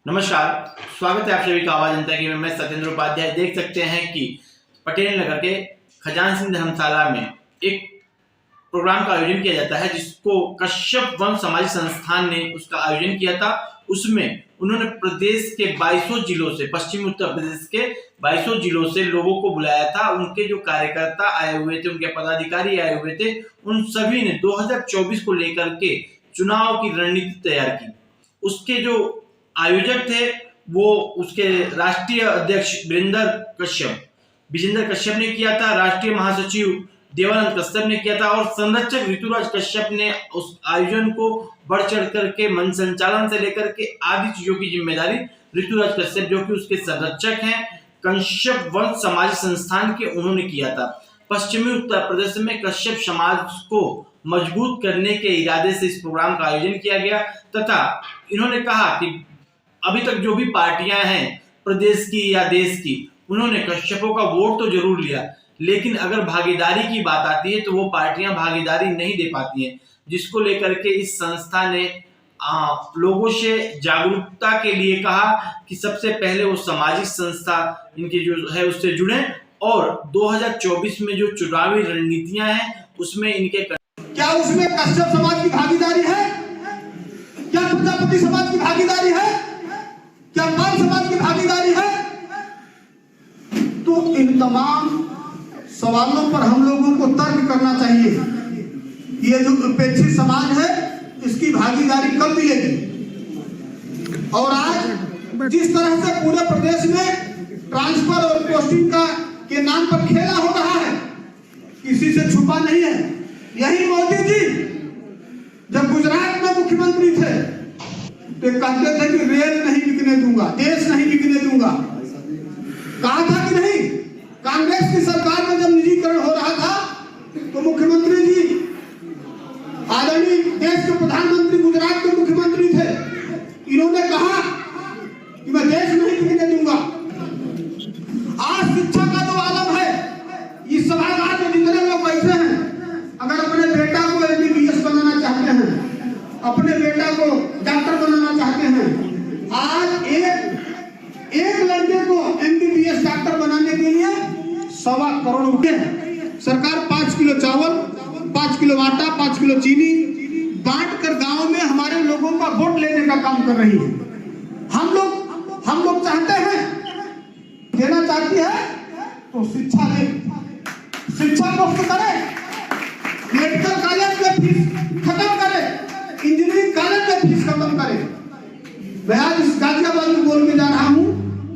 नमस्कार, स्वागत है आप सभी का आवाज जनता की में। मैं सत्येंद्र उपाध्याय। देख सकते हैं कि पटेल नगर के खजान सिंह धर्मशाला में एक प्रोग्राम का आयोजन किया जाता है, जिसको कश्यप वंश सामाजिक संस्थान ने उसका आयोजन किया था। उसमें उन्होंने प्रदेश के 22 जिलों से, पश्चिमी उत्तर प्रदेश के 22 जिलों से लोगों को बुलाया था। उनके जो कार्यकर्ता आए हुए थे, उनके पदाधिकारी आए हुए थे, उन सभी ने 2024 को लेकर के चुनाव की रणनीति तैयार की। उसके जो आयोजक थे वो उसके राष्ट्रीय अध्यक्ष विजेंद्र कश्यप ने किया था, राष्ट्रीय महासचिव देवानंद कश्यप ने किया था और संरक्षक ऋतुराज कश्यप ने उस आयोजन को बढ़ चढ़ करके मंच संचालन से लेकर के आदि चीजों की जिम्मेदारी ऋतुराज कश्यप, जो कि उसके संरक्षक हैं, कश्यप वंश सामाजिक संस्थान के, उन्होंने किया था। पश्चिमी उत्तर प्रदेश में कश्यप समाज को मजबूत करने के इरादे से इस प्रोग्राम का आयोजन किया गया तथा इन्होंने कहा कि अभी तक जो भी पार्टियां हैं प्रदेश की या देश की, उन्होंने कश्यपों का वोट तो जरूर लिया, लेकिन अगर भागीदारी की बात आती है तो वो पार्टियां भागीदारी नहीं दे पाती हैं, जिसको लेकर के इस संस्था ने लोगों से जागरूकता के लिए कहा कि सबसे पहले वो सामाजिक संस्था इनकी जो है उससे जुड़े और 2024 में जो चुनावी रणनीतियां हैं उसमें इनके क्या उसमें कश्यप समाज की भागीदारी है? क्या प्रजापति समाज की भागीदारी है? क्या पाल समाज की भागीदारी है? तो इन तमाम सवालों पर हम लोगों को तर्क करना चाहिए। ये जो उपेक्षित समाज है इसकी भागीदारी कब मिलेगी? और आज जिस तरह से पूरे प्रदेश में ट्रांसफर और पोस्टिंग का के नाम पर खेला हो रहा है, किसी से छुपा नहीं है। यही मोदी जी जब गुजरात में मुख्यमंत्री थे तो कहते थे कि रेल नहीं बिकने दूंगा, देश नहीं बिकने दूंगा। कहा था कि नहीं? कांग्रेस की सरकार में जब निजीकरण हो रहा था तो मुख्यमंत्री जी आदरणीय देश के प्रधानमंत्री गुजरात के मुख्यमंत्री थे, इन्होंने कहा कि मैं देश नहीं बिकने दूंगा। आज शिक्षा का जो आलम है, इस सभागार में जितने लोग बैठे हैं, अगर अपने बेटा को एमबीबीएस बनाना चाहते हैं, अपने बेटा को डॉक्टर बनाना चाहते हैं, आज एक लड़के को एमबीबीएस डॉक्टर बनाने के लिए 1.25 करोड़ रुपए सरकार 5 किलो चावल, 5 किलो आटा, 5 किलो चीनी बांट कर गांव में हमारे लोगों का वोट लेने का काम कर रही है। हम लोग चाहते हैं, देना चाहती है तो शिक्षा दे, शिक्षा मुफ्त करे, मेडिकल कॉलेज में फीस खत्म करे, इंजीनियरिंग कॉलेज में फीस खत्म करे। मैं आज इस गाजियाबाद में बोल के जा रहा हूँ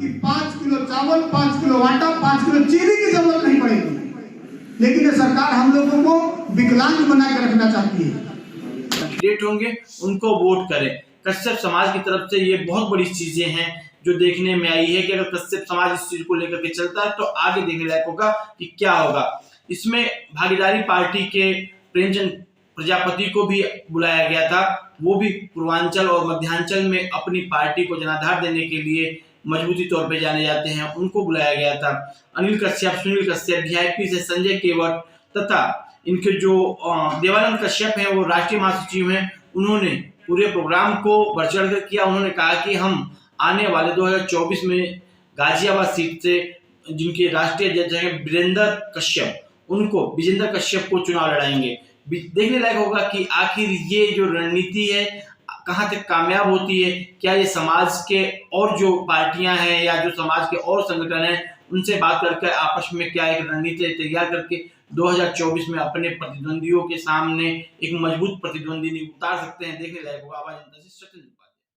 कि 5 किलो चावल, 5 किलो आटा, 5 किलो चीनी की जरूरत नहीं पड़ेगी, लेकिन ये सरकार हम लोगों को विकलांग बना के रखना चाहती है। कैंडिडेट होंगे उनको वोट करें। कश्यप समाज की तरफ से ये बहुत बड़ी चीजें हैं जो देखने में आई है कि अगर कश्यप समाज इस चीज को लेकर के चलता है तो आगे देखने लायक होगा कि क्या होगा। इसमें भागीदारी पार्टी के प्रेमचंद प्रजापति को भी बुलाया गया था। वो भी पूर्वांचल और मध्यांचल में अपनी पार्टी को जनाधार देने के लिए मजबूती तौर पे जाने जाते हैं, उनको बुलाया गया था। अनिल कश्यप, सुनील कश्यप, वीआईपी से संजय केवट तथा इनके जो देवानंद कश्यप हैं वो राष्ट्रीय महासचिव हैं, उन्होंने पूरे प्रोग्राम को बढ़ चढ़ कर किया। उन्होंने कहा कि हम आने वाले 2024 में गाजियाबाद सीट से जिनके राष्ट्रीय अध्यक्ष हैं विजेंद्र कश्यप को चुनाव लड़ाएंगे। देखने लायक होगा कि आखिर ये जो रणनीति है कहां तक कामयाब होती है। क्या ये समाज के और जो पार्टियां हैं या जो समाज के और संगठन हैं उनसे बात करके आपस में क्या एक रणनीति तैयार करके 2024 में अपने प्रतिद्वंदियों के सामने एक मजबूत प्रतिद्वंदी उतार सकते हैं। देखने लायक होगा। आवाज जनता से सत्येंद्र।